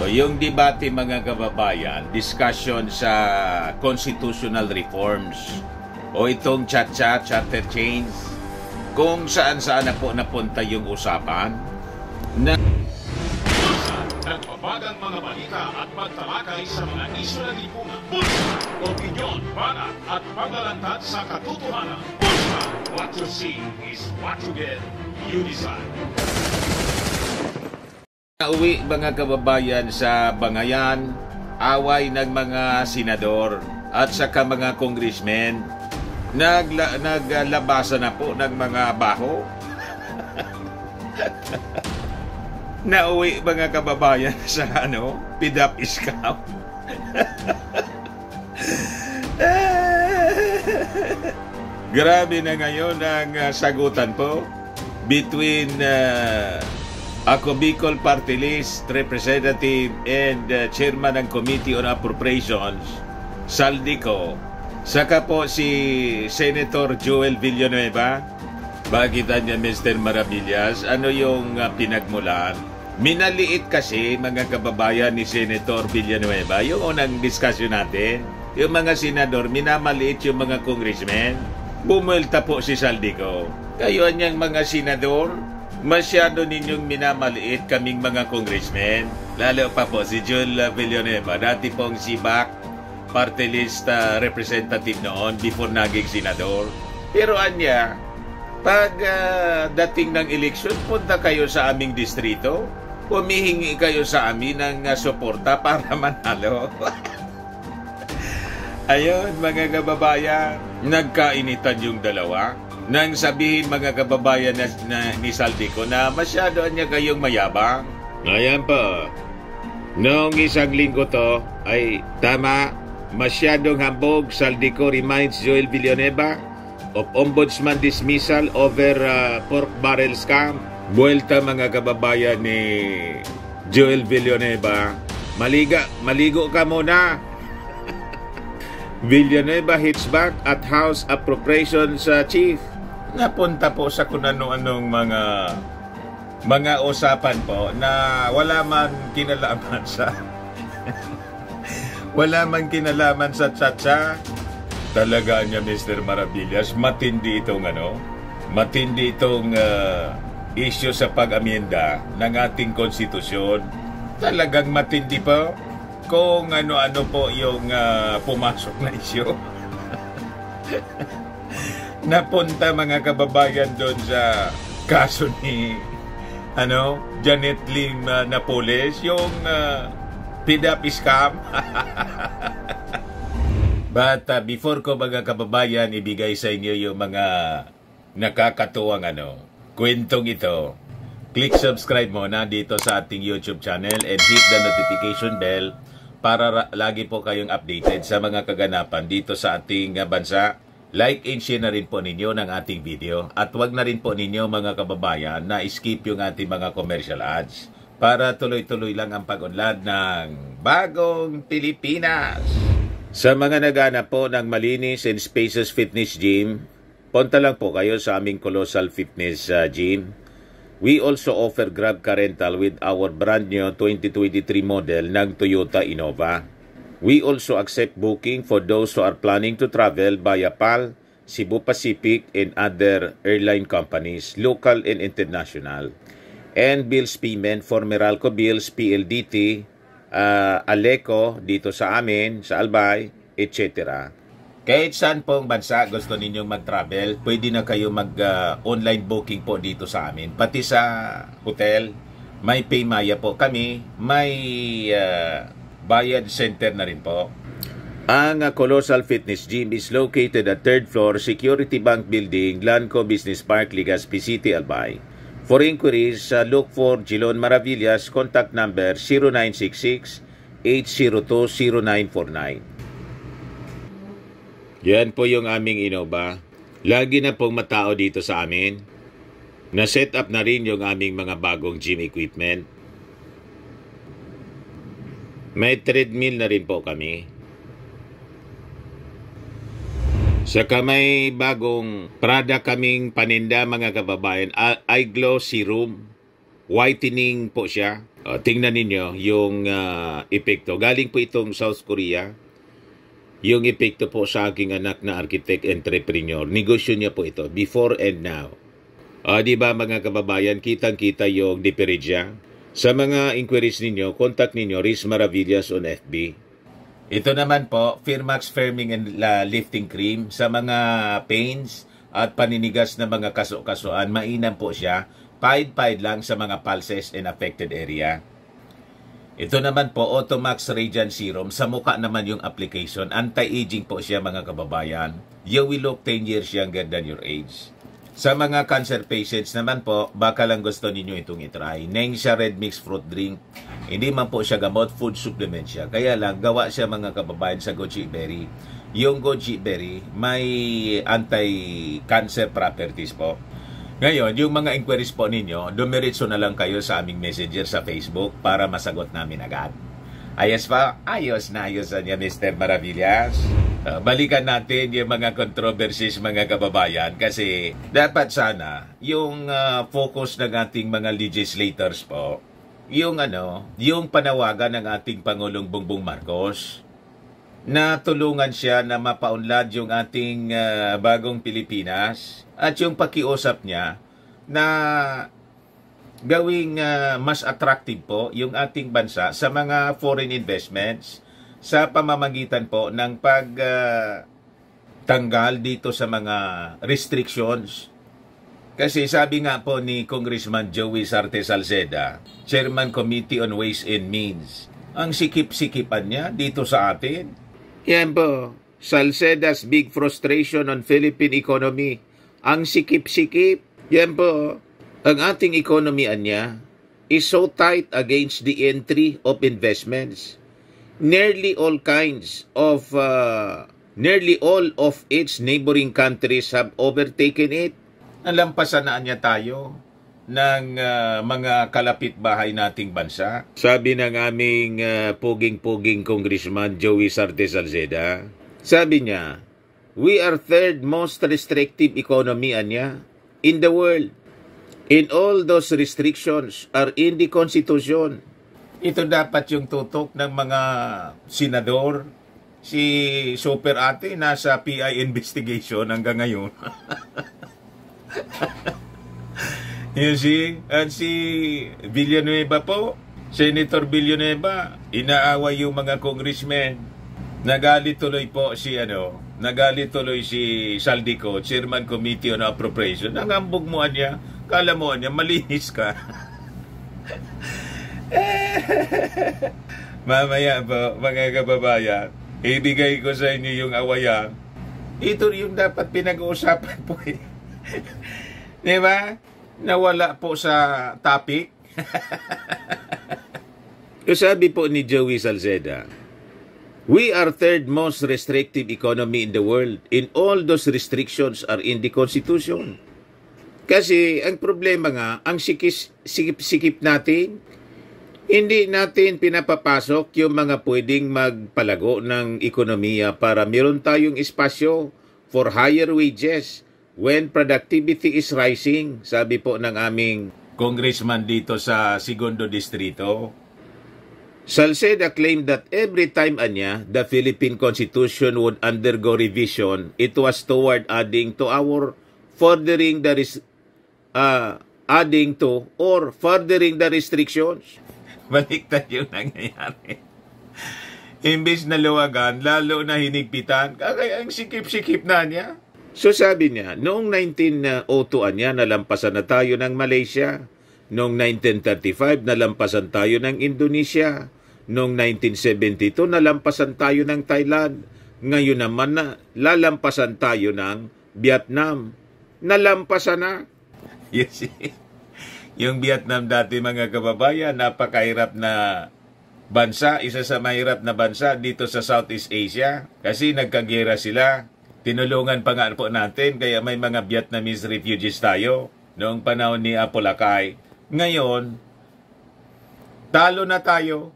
So yung debate mga kababayan, discussion sa constitutional reforms o itong charter change, kung saan-saan na po napunta yung usapan na nagbabagang mga balita at pagtalakay sa mga isyu ng lipunan. Bulsa, opinyon, banat at paglalantad sa katotohanan. Bulsa, what you see is what you get. You decide. Nauwi mga kababayan sa bangayan, away ng mga senador at saka mga congressmen. Naglabasan na po ng mga baho. Nauwi mga kababayan sa pidap scam. Grabe na ngayon ang sagutan po between ako Bicol Party List Representative and Chairman ng Committee on Appropriations, Saldico, saka po si Senator Joel Villanueva. Bakit niya Mr. Maravillas? Ano yung pinagmulan? Minaliit kasi mga kababayan ni Senator Villanueva, yung unang diskusyon natin, yung mga senador, minamaliit yung mga congressmen. Bumulta po si Saldico. Kayo niyang mga senador, masyado ninyong minamaliit kaming mga congressmen. Lalo pa po si Joel Villanueva, dati pong si BAC, party list representative noon before naging senador. Pero anya, pag dating ng eleksyon, punta kayo sa aming distrito, humihingi kayo sa amin ng suporta para manalo. Ayun, mga kababayan, nagkainitan yung dalawa. Nang sabihin mga kababayan ni Saldico na masyado niya kayong mayabang. Ayan po. Noong isang linggo to, ay tama, masyadong hambog. Saldico reminds Joel Villanueva of Ombudsman dismissal over pork barrel scam. Buwelta mga kababayan ni Joel Villanueva. Maligo ka muna. Villanueva hits back at House Appropriations Chief. Napunta po sa kung ano-anong mga usapan po na wala man kinalaman sa wala man kinalaman sa tsa-tsa. Talaga niya Mr. Maravillas, matindi itong issue sa pag-amyenda ng ating konstitusyon. Talagang matindi po kung ano-ano po yung pumasok na issue. Napunta mga kababayan doon sa kaso ni Janet Lim Napoles, yung pidap scam. But before ko mga kababayan ibigay sa inyo yung mga nakakatuwang kwentong ito, click subscribe muna dito sa ating YouTube channel and hit the notification bell para lagi po kayong updated sa mga kaganapan dito sa ating bansa. Like and share na rin po ninyo ng ating video at wag na rin po ninyo mga kababayan na skip yung ating mga commercial ads para tuloy-tuloy lang ang pag-unlad ng bagong Pilipinas. Sa mga naghanap po ng malinis and spacious fitness gym, punta lang po kayo sa aming Colossal Fitness Gym. We also offer Grab car rental with our brand new 2023 model ng Toyota Innova. We also accept booking for those who are planning to travel via PAL, Cebu Pacific, and other airline companies, local and international. And bills payment for Meralco Bills, PLDT, Aleco, dito sa amin, sa Albay, etc. Kahit saan pong bansa gusto ninyong mag-travel, pwede na kayo mag-online booking po dito sa amin. Pati sa hotel, may Paymaya po kami, may bayad center na rin po. Ang Colossal Fitness Gym is located at 3rd floor, Security Bank Building, Lanco Business Park, Legazpi City, Albay. For inquiries, look for Jilon Maravillas, contact number 0966-802-0949. Yan po yung aming Innova. Lagi na pong matao dito sa amin. Na-set up na rin yung aming mga bagong gym equipment. May treadmill na rin po kami. Saka may bagong product kaming paninda mga kababayan. Eye Glow Serum. Whitening po siya. Tingnan ninyo yung epekto. Galing po itong South Korea. Yung epekto po sa aking anak na architect entrepreneur. Negosyo niya po ito, before and now. Di ba mga kababayan, kitang-kita yung diferensya? Sa mga inquiries ninyo, contact ninyo Riz Maravillas on FB. Ito naman po, Firmax Firming and Lifting Cream. Sa mga pains at paninigas na mga kaso-kasuan, mainam po siya. Paid lang sa mga pulses and affected area. Ito naman po, Automax Radiant Serum. Sa mukha naman yung application. Anti-aging po siya mga kababayan. You will look 10 years younger than your age. Sa mga cancer patients naman po, baka lang gusto ninyo itong itry. Nengxia Red Mix Fruit Drink. Hindi man po siya gamot, food supplement siya. Kaya lang, gawa siya mga kababayan sa goji berry. Yung goji berry, may anti-cancer properties po. Ngayon, yung mga inquiries po ninyo, dumiritso na lang kayo sa aming messenger sa Facebook para masagot namin agad. Ayos pa? Ayos na niya, Mr. Maravillas. Balikan natin yung mga controversies mga kababayan kasi dapat sana yung focus ng ating mga legislators po, yung panawagan ng ating Pangulong Bongbong Marcos na tulungan siya na mapaunlad yung ating bagong Pilipinas at yung pakiusap niya na gawing mas attractive po yung ating bansa sa mga foreign investments sa pamamagitan po ng pagtanggal dito sa mga restrictions. Kasi sabi nga po ni Congressman Joey Sarte Salceda, Chairman Committee on Ways and Means, ang sikip-sikipan niya dito sa atin. Yan po, Salceda's big frustration on Philippine economy. Ang sikip-sikip, yan po, ang ating economy niya is so tight against the entry of investments. Nearly all of its neighboring countries have overtaken it. Nalampasan na niya tayo ng mga kalapit bahay nating bansa. Sabi ng aming puging-puging Congressman Joey Sarte Salceda, sabi niya, we are third most restrictive economy niya in the world. And all those restrictions are in the Constitution. Ito dapat yung tutok ng mga senador. Si Super Ate nasa PI investigation hanggang ngayon. At si Villanueva po, Senator Villanueva, inaaway yung mga congressmen. Nagalit tuloy si Saldico, Chairman Committee on Appropriation. Nangambog mo niya, kala mo niya, malinis ka. Mamaya po, mga kababayan, ibigay ko sa inyo yung awayan. Ito yung dapat pinag-uusapan po. Diba? Nawala po sa topic. Sabi po ni Joey Salceda, we are third most restrictive economy in the world. And all those restrictions are in the Constitution. Kasi ang problema nga, ang sikip-sikip natin, hindi natin pinapapasok yung mga pwedeng magpalago ng ekonomiya para meron tayong espasyo for higher wages when productivity is rising, sabi po ng aming congressman dito sa Segundo Distrito. Salceda claimed that every time the Philippine Constitution would undergo revision, it was toward adding to furthering the restrictions. Baliktad yung nangyayari. Imbis na luwagan, lalo na hinigpitan, kaya ang sikip-sikip na niya. So sabi niya, noong 1902 nalampasan na tayo ng Malaysia. Noong 1935, nalampasan tayo ng Indonesia. Noong 1972, nalampasan tayo ng Thailand. Ngayon naman lalampasan tayo ng Vietnam. Nalampasan na. You see? Yung Vietnam dati mga kababayan, napakahirap na bansa, isa sa mahirap na bansa dito sa Southeast Asia kasi nagkagera sila. Tinulungan pa nga po natin kaya may mga Vietnamese refugees tayo noong panahon ni Apolacay. Ngayon, talo na tayo.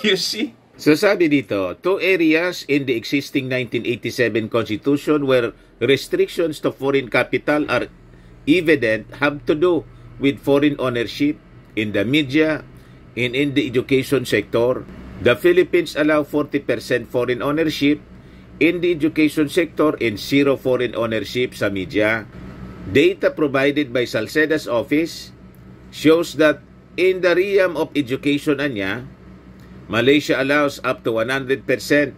You see? So sabi dito, two areas in the existing 1987 Constitution where restrictions to foreign capital are evident have to do with foreign ownership in the media and in the education sector. The Philippines allow 40% foreign ownership in the education sector and zero foreign ownership sa media. Data provided by Salceda's office shows that in the realm of education anya, Malaysia allows up to 100%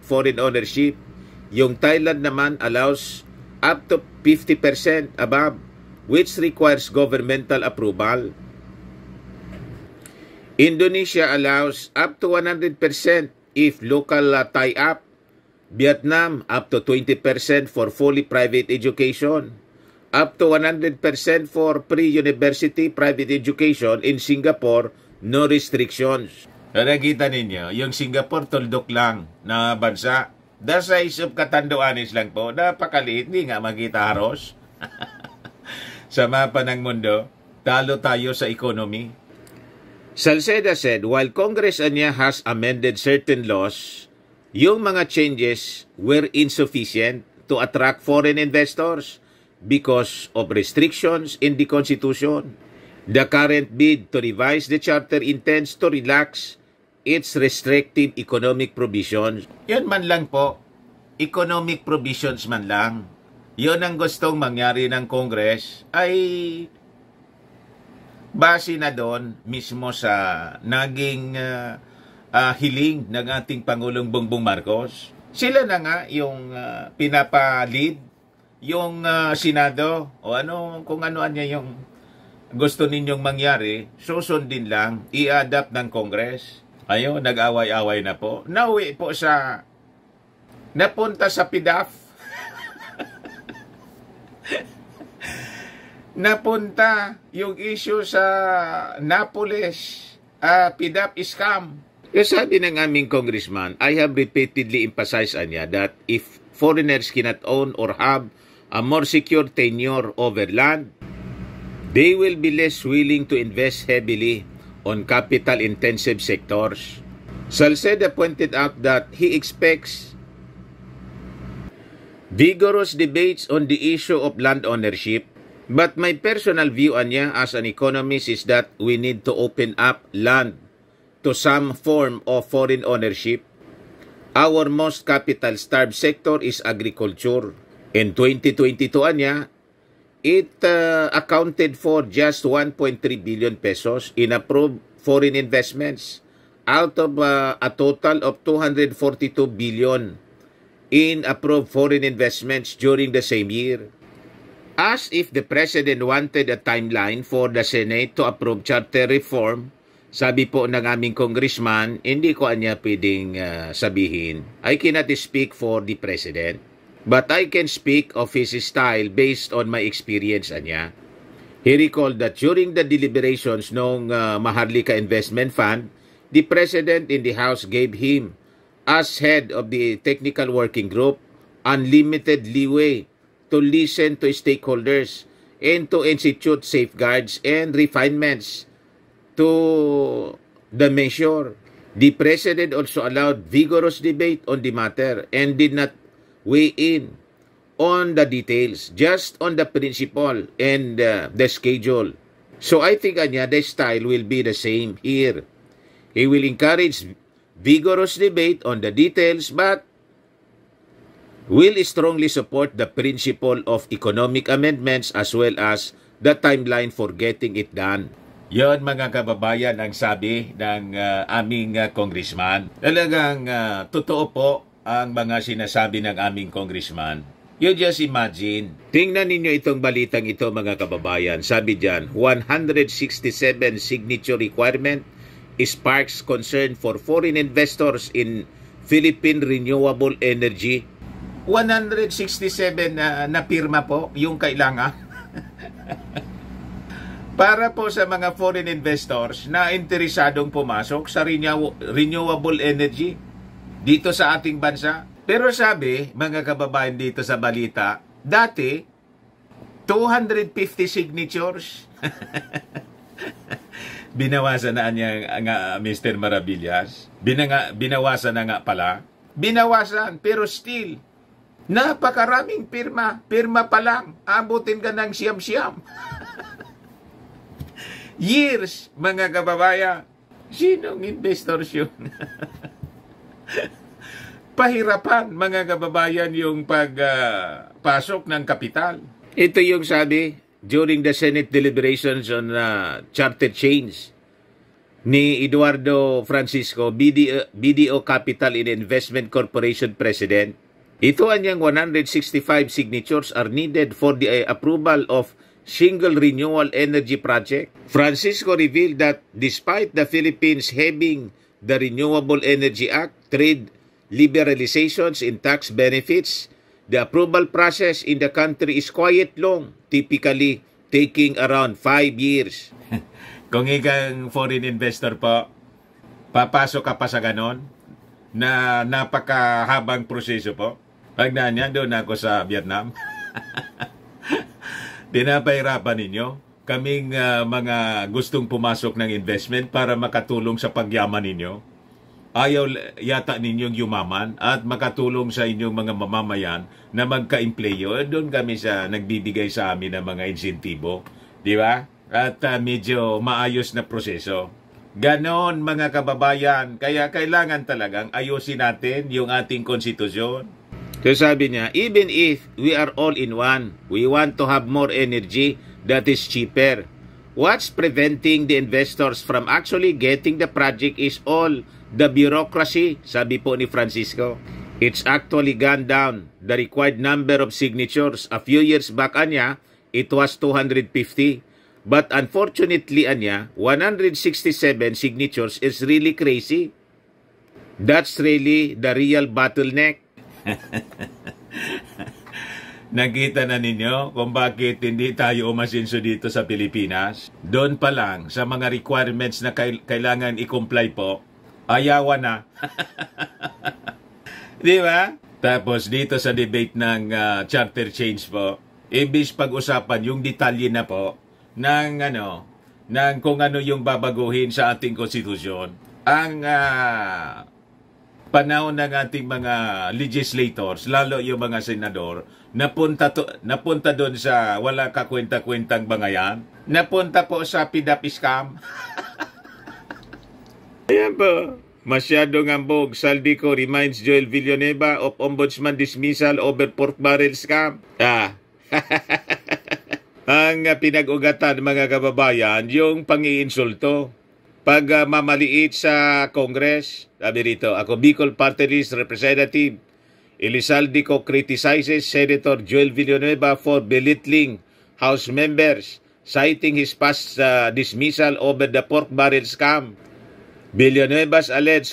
foreign ownership. Yung Thailand naman allows up to 50% above, which requires governmental approval. Indonesia allows up to 100% if local tie-up. Vietnam up to 20% for fully private education. Up to 100% for pre-university private education. In Singapore, no restrictions. Nakita ninyo, yung Singapore tuldok lang na bansa. The size of Catanduanes lang po, napakaliit, hindi nga makita haros. Sa mapa ng mundo, talo tayo sa economy. Salceda said, while Congress anya has amended certain laws, yung mga changes were insufficient to attract foreign investors because of restrictions in the Constitution. The current bid to revise the charter intends to relax its restrictive economic provisions. Yan man lang po, economic provisions man lang. Yun ang gustong mangyari ng Congress ay base na doon mismo sa naging hiling ng ating Pangulong Bongbong Marcos. Sila na nga yung pinapalid, yung Senado, o ano, kung ano niya yung gusto ninyong mangyari, susundin lang, i-adapt ng Congress. Ayun, nag-away-away na po. Nauwi po sa, napunta sa PDAF. Napunta yung issue sa Napoles, PDAF scam. Yung sabi ng aming congressman, I have repeatedly emphasized niya that if foreigners cannot own or have a more secure tenure over land, they will be less willing to invest heavily on capital-intensive sectors. Salceda pointed out that he expects vigorous debates on the issue of land ownership, but my personal view anya as an economist is that we need to open up land to some form of foreign ownership. Our most capital-starved sector is agriculture. In 2022 anya, it accounted for just 1.3 billion pesos in approved foreign investments out of a total of 242 billion in approved foreign investments during the same year. As if the President wanted a timeline for the Senate to approve charter reform, sabi po ng aming congressman, hindi ko anya pwedeng sabihin. I cannot speak for the President. But I can speak of his style based on my experience anya. He recalled that during the deliberations ng Maharlika Investment Fund, the President in the House gave him, as head of the technical working group, unlimited leeway to listen to stakeholders and to institute safeguards and refinements to the measure. The President also allowed vigorous debate on the matter and did not weigh in on the details, just on the principle and the schedule. So I think the style will be the same here. He will encourage vigorous debate on the details, but will strongly support the principle of economic amendments as well as the timeline for getting it done. Yon mga kababayan ang sabi ng aming congressman. Talagang totoo po ang mga sinasabi ng aming congressman. You just imagine. Tingnan ninyo itong balitang ito mga kababayan. Sabi dyan, 167 signature requirement sparks concern for foreign investors in Philippine renewable energy. 167 na pirma po yung kailangan. Para po sa mga foreign investors na interesadong pumasok sa renewable energy dito sa ating bansa. Pero sabi, mga kababayan dito sa balita, dati, 250 signatures. Binawasan na niya nga Mr. Maravillas. Binawasan na nga pala. Binawasan, pero still, napakaraming pirma. Pirma pa lang, abutin ka ng siyam-siyam. Years, mga kababayan. Sinong investors yun? Pahirapan, mga kababayan, yung pagpasok ng kapital. Ito yung sabi during the Senate deliberations on charter change ni Eduardo Francisco, BDO Capital and Investment Corporation President. Ito anyang 165 signatures are needed for the approval of single renewable energy project. Francisco revealed that despite the Philippines having the Renewable Energy Act, trade liberalizations in tax benefits, the approval process in the country is quite long, typically taking around 5 years. Kung ikang foreign investor po, papasok ka pa sa ganon na napakahabang proseso po. Pag nanyan, doon ako sa Vietnam. Pinapahirapan ninyo kaming mga gustong pumasok ng investment para makatulong sa pagyaman ninyo. Ayaw yata ninyong yumaman at makatulong sa inyong mga mamamayan na magka-empleyo. Doon kami nagbibigay sa amin ng mga insentibo. Di ba? At medyo maayos na proseso. Ganon, mga kababayan. Kaya kailangan talagang ayusin natin yung ating konstitusyon. So sabi niya, even if we are all in one, we want to have more energy that is cheaper. What's preventing the investors from actually getting the project is all the bureaucracy, sabi po ni Francisco. It's actually gone down. The required number of signatures a few years back, anya, it was 250. But unfortunately, anya, 167 signatures is really crazy. That's really the real bottleneck. Nakita na ninyo kung bakit hindi tayo umasinso dito sa Pilipinas? Doon pa lang, sa mga requirements na kailangan i-comply po, ayawan na. Di ba? Tapos dito sa debate ng charter change po, ibig pag-usapan yung detalye na po ng kung ano yung babaguhin sa ating konstitusyon. Ang panahon ng ating mga legislators, lalo yung mga senador, napunta doon sa wala kakwenta-kwentang bangayan. Napunta po sa PDAP scam. Ayan po. Masyadong ambog. Saldico reminds Joel Villanueva of Ombudsman dismissal over pork barrel scam. Ang pinag-ugatan, mga kababayan, yung pang-iinsulto. Pag mamaliit sa Congress, sabi rito, ako Bicol Party List Representative Elizaldico criticizes Senator Joel Villanueva for belittling House members, citing his past dismissal over the pork barrel scam. Villanueva's alleged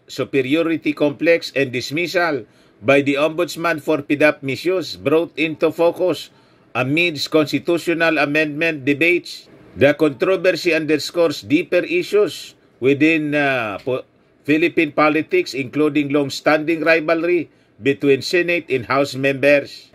superiority complex and dismissal by the Ombudsman for PDAP misuse brought into focus amidst constitutional amendment debates. The controversy underscores deeper issues within Philippine politics, including long-standing rivalry between Senate and House members.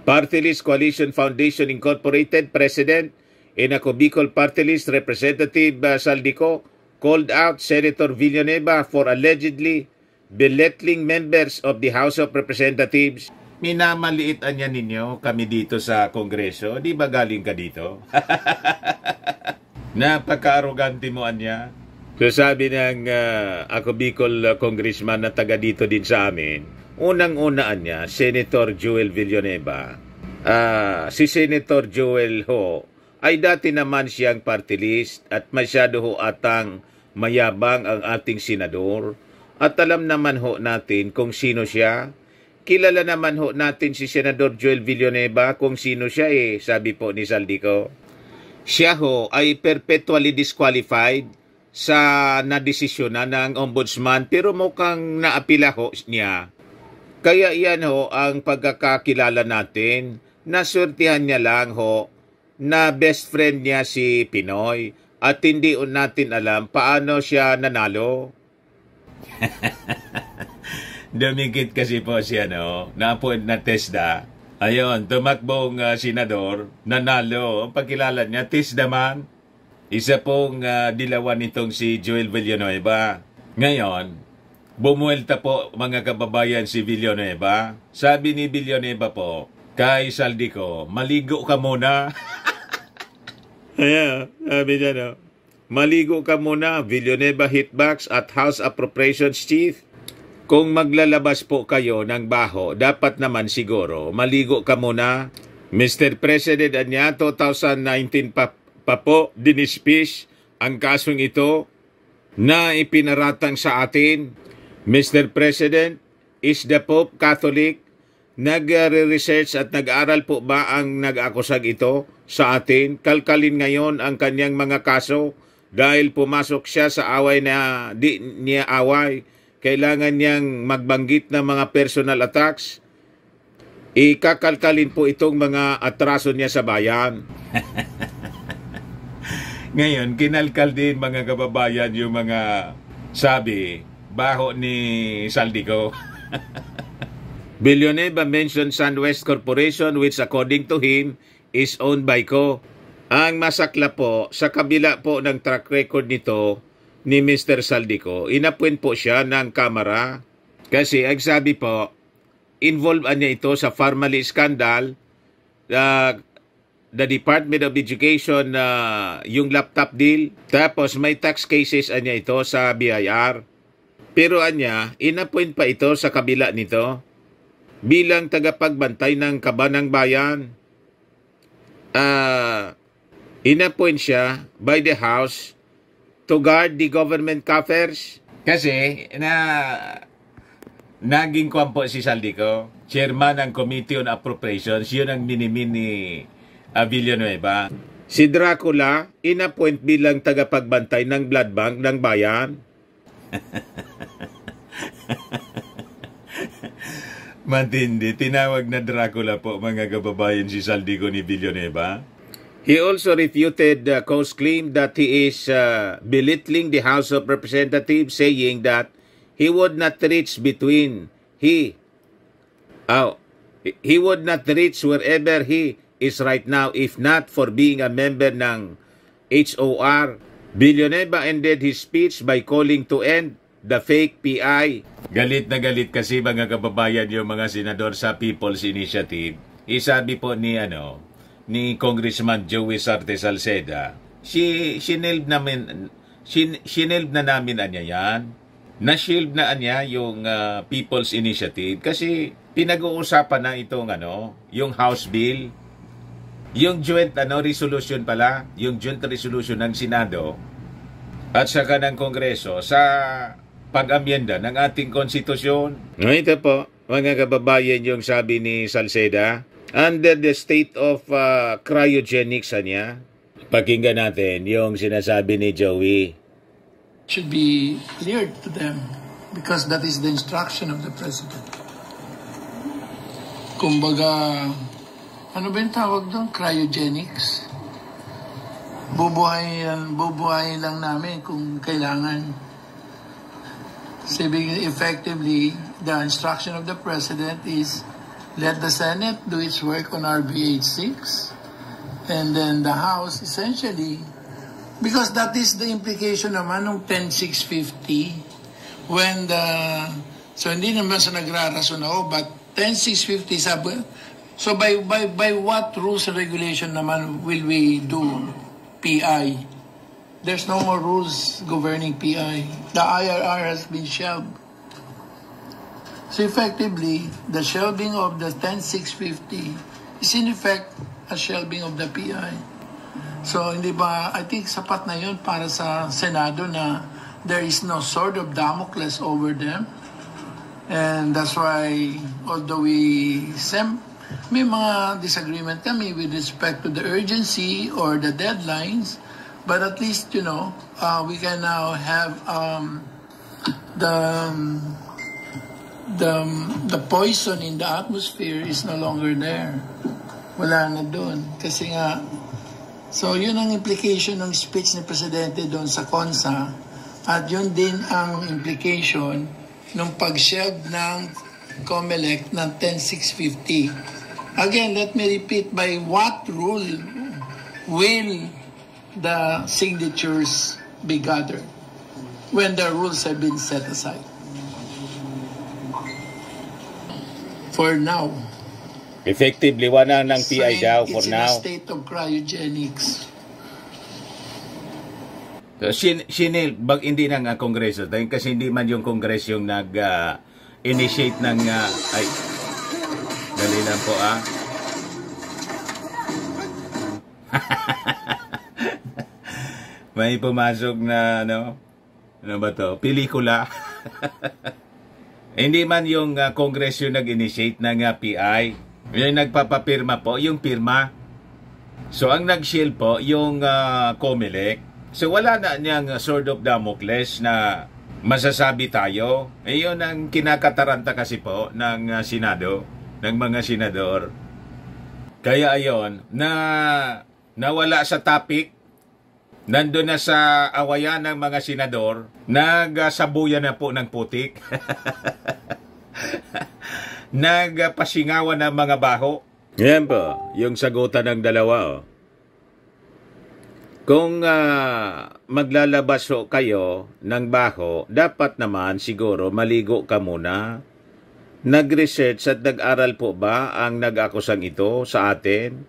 Party List Coalition Foundation Incorporated President and ako Bicol Party List Representative Saldico called out Senator Villanueva for allegedly belittling members of the House of Representatives. Minamaliitan niya ninyo kami dito sa Kongreso. Di ba galing ka dito? Napaka-arrogante mo, anya. So sabi ng ako Bicol Congressman na taga dito din sa amin, unang-unaan niya, Senator Joel Villanueva. Si Senator Joel ho, ay dati naman siyang party list at masyado ho atang mayabang ang ating senador. At alam naman ho natin kung sino siya. Kilala naman ho natin si Senador Joel Villanueva kung sino siya sabi po ni Saldico. Siya ho ay perpetually disqualified sa nadesisyonan ng ombudsman pero mukhang naapila ho niya. Kaya iyan ho ang pagkakakilala natin. Nasurtihan niya lang ho na best friend niya si Pinoy at hindi natin alam paano siya nanalo. Dumikit kasi po siya, na-appoint na TESDA. Ayun, tumakbong senador, nanalo. Ang pagkilala niya, TESDA man. Isa pong dilawan nitong si Joel Villanueva. Ngayon, bumuelta po mga kababayan si Villanueva. Sabi ni Villanueva po, kay Saldico, maligo ka muna. Ayan, sabi niya, no? Maligo ka muna, Villanueva Hitbox at House Appropriations Chief. Kung maglalabas po kayo ng baho, dapat naman siguro maligo ka muna. Mr. President, anya 2019 pa po dinispis ang kasong ito na ipinaratang sa atin. Mr. President, is the Pope Catholic? Nag-research at nag-aral po ba ang nag-akusag ito sa atin? Kalkalin ngayon ang kanyang mga kaso dahil pumasok siya sa away na di niya away. Kailangan niyang magbanggit ng mga personal attacks. Ikakalkalin po itong mga atraso niya sa bayan. Ngayon, kinalkal din mga kababayan yung mga sabi, baho ni Saldico. Villanueva mentioned SunWest Corporation which according to him is owned by Co. Ang masakla po, sa kabila po ng track record nito ni Mr. Saldico, inappoint po siya ng Kamara kasi ang sabi po, involved niya ito sa Farmally scandal, the Department of Education, yung laptop deal, tapos may tax cases niya ito sa BIR. Pero anya, inappoint pa ito sa kabila nito bilang tagapagbantay ng kabanang bayan. Inappoint siya by the House to guard the government coffers. Kasi naging kwampo si Saldico, chairman ng Committee on Appropriations, yun ang minimin ni Villanueva. Si Dracula, inappoint bilang tagapagbantay ng blood bank ng bayan. Matindi, tinawag na Dracula po mga kababayan si Saldico ni Villanueva. He also refuted Co's claim that he is belittling the House of Representatives, saying that he would not reach wherever he is right now if not for being a member ng HOR. Villanueva ended his speech by calling to end the fake PI. Galit na galit kasi mga kababayan yung mga senador sa People's Initiative. Isabi po ni Congressman Joey Sarte Salceda, sinilb na namin anya yan. Na-shield na anya yung People's Initiative kasi pinag-uusapan na itong yung House Bill, yung joint resolution pala, yung joint resolution ng Senado at saka ng Kongreso sa pag-amyenda ng ating konstitusyon. Ito po, mga kababayan, yung sabi ni Salceda, under the state of cryogenics niya. Pakinggan natin yung sinasabi ni Joey. Should be cleared to them because that is the instruction of the President. Kumbaga, ano ba yung tawag doon? Cryogenics. Bubuhayin lang namin kung kailangan. So effectively, the instruction of the President is let the Senate do its work on RBH 6 and then the House essentially, because that is the implication naman ng 10650 when so hindi naman sa nagrarason ako, but 10650 sabi, so by what rules and regulation naman will we do PI? There's no more rules governing PI. The IRR has been shelved. So effectively, the shelving of the 10650 is in effect a shelving of the PI. So hindi ba, I think sapat na yun para sa Senado na there is no sword of Damocles over them. And that's why, although may mga disagreement kami with respect to the urgency or the deadlines, but at least, we can now have the poison in the atmosphere is no longer there. Wala na doon. Kasi nga, so yun ang implication ng speech ni Presidente doon sa CONSA at yun din ang implication ng pag-shelve ng COMELEC ng 10650. Again, let me repeat, by what rule will the signatures be gathered when the rules have been set aside? For now. Effectively, wala ng PI daw for now. It's in a state of cryogenics. Sinil, hindi na nga Kongreso. Kasi hindi man yung Kongreso yung nag-initiate ng... ay, dali lang po May pumasok na, ano ba to? Pelikula. Hindi man yung Kongreso yung nag-initiate ng PI. Yung nagpapapirma po, yung pirma. So, ang nag-shield po, yung COMELEC. So, wala na niyang sword of Damocles na masasabi tayo. Yun ang kinakataranta kasi po ng Senado, ng mga senador. Kaya ayon, nawala sa topic, nandun na sa awayan ng mga senador, nagsabuyan na po ng putik, nagpasingawan ng mga baho. Yan po, yung sagutan ng dalawa. Kung maglalabas kayo ng baho, dapat naman siguro maligo ka muna. Nag-research at nag-aral po ba ang nag-akusang ito sa atin?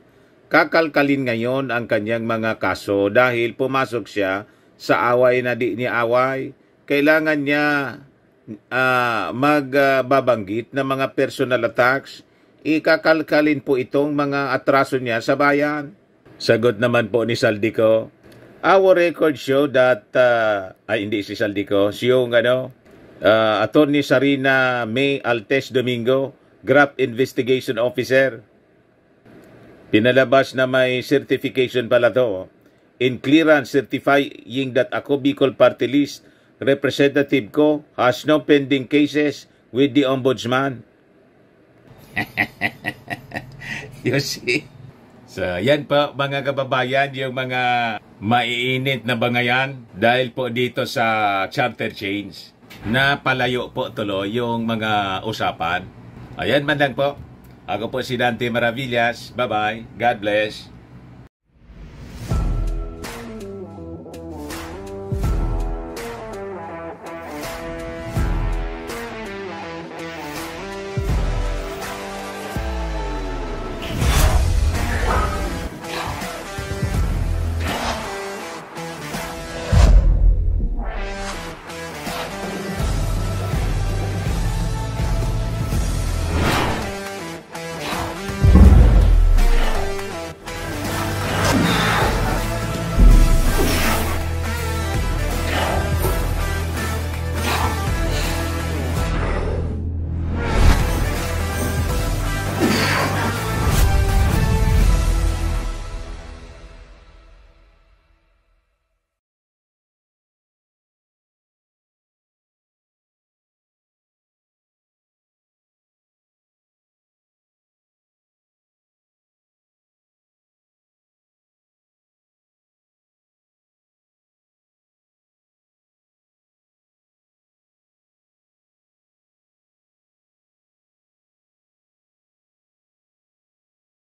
Kakalkalin ngayon ang kanyang mga kaso dahil pumasok siya sa away na di niya away. Kailangan niya magbabanggit ng mga personal attacks. Ikakalkalin po itong mga atraso niya sa bayan. Sagot naman po ni Saldico, our record show that, hindi si Saldico, yung Attorney Sarina May Altes Domingo, Graft Investigation Officer. Pinalabas na may certification pala to. In clearance certifying that ako Bicol Party List representative ko has no pending cases with the Ombudsman. You see? So, yan po mga kababayan, yung mga maiinit na bangayan dahil po dito sa charter change na palayo po tuloy yung mga usapan. Ayan man lang po. Ako po si Dante Maravillas. Bye-bye. God bless.